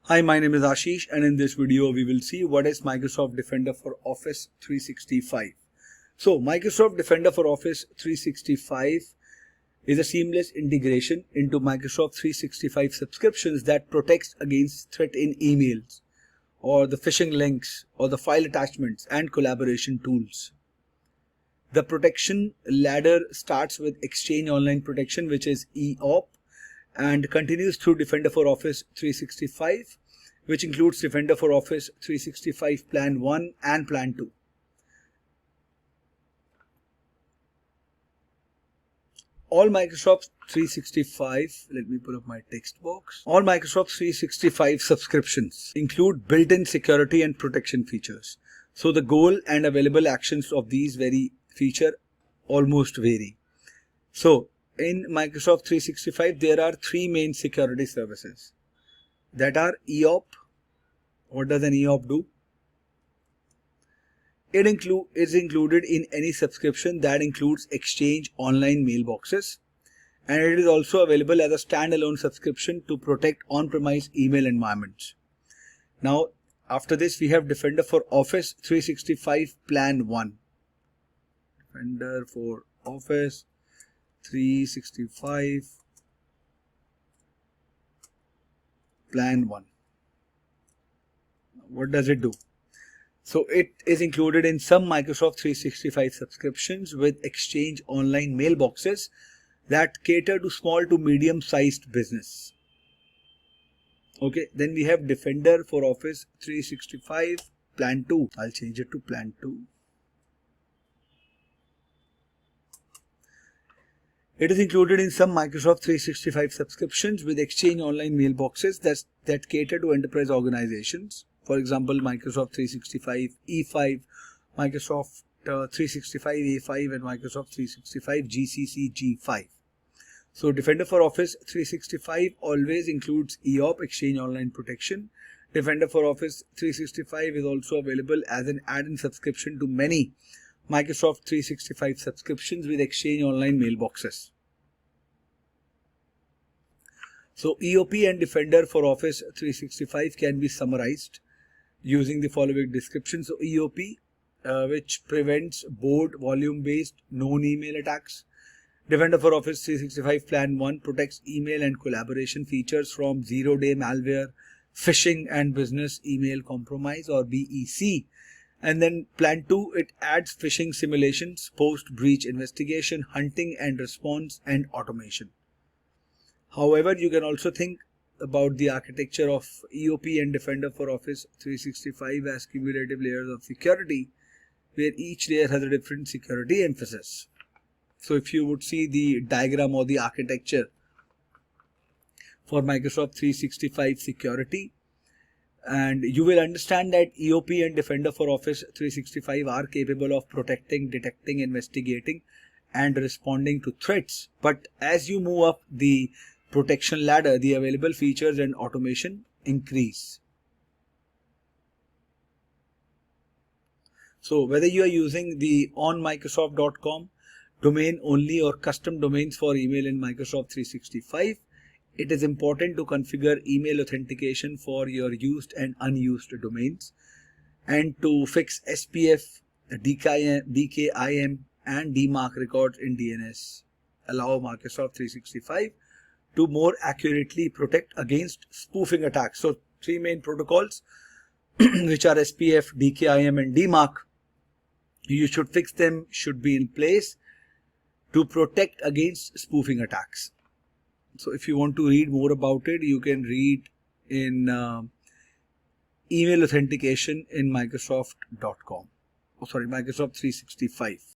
Hi, my name is Ashish, and in this video we will see what is Microsoft Defender for Office 365. So Microsoft Defender for Office 365 is a seamless integration into Microsoft 365 subscriptions that protects against threat in emails or the phishing links or the file attachments and collaboration tools. The protection ladder starts with Exchange Online Protection, which is EOP, and continues through Defender for Office 365, which includes Defender for Office 365 Plan 1 and Plan 2. All Microsoft 365, let me pull up my text box. All Microsoft 365 subscriptions include built-in security and protection features. So the goal and available actions of these very feature almost vary. So in Microsoft 365, there are three main security services that are EOP. What does an EOP do? It is included in any subscription that includes Exchange Online mailboxes, and it is also available as a standalone subscription to protect on-premise email environments. Now, after this, we have Defender for Office 365 Plan 1. Defender for Office 365 Plan 1. What does it do? So it is included in some Microsoft 365 subscriptions with Exchange Online mailboxes that cater to small to medium sized business. Okay, then we have Defender for Office 365 Plan 2. I'll change it to Plan 2. It is included in some Microsoft 365 subscriptions with Exchange Online mailboxes that cater to enterprise organizations. For example, Microsoft 365 E5, Microsoft 365 A5 and Microsoft 365 GCC G5. So Defender for Office 365 always includes EOP, Exchange Online Protection. Defender for Office 365 is also available as an add-in subscription to many Microsoft 365 subscriptions with Exchange Online mailboxes. So EOP and Defender for Office 365 can be summarized using the following description. So EOP, which prevents board volume based known email attacks. Defender for Office 365 Plan 1 protects email and collaboration features from zero-day malware, phishing and business email compromise or BEC. And then Plan 2, it adds phishing simulations, post-breach investigation, hunting and response, and automation. However, you can also think about the architecture of EOP and Defender for Office 365 as cumulative layers of security, where each layer has a different security emphasis. So if you would see the diagram or the architecture for Microsoft 365 security, and you will understand that EOP and Defender for Office 365 are capable of protecting, detecting, investigating, and responding to threats. But as you move up the protection ladder, the available features and automation increase. So whether you are using the onmicrosoft.com domain only or custom domains for email in Microsoft 365, it is important to configure email authentication for your used and unused domains, and to fix SPF, DKIM and DMARC records in DNS. Allow Microsoft 365 to more accurately protect against spoofing attacks. So three main protocols which are SPF, DKIM and DMARC, you should fix them, should be in place to protect against spoofing attacks. So if you want to read more about it, you can read in email authentication in Microsoft.com. Microsoft 365.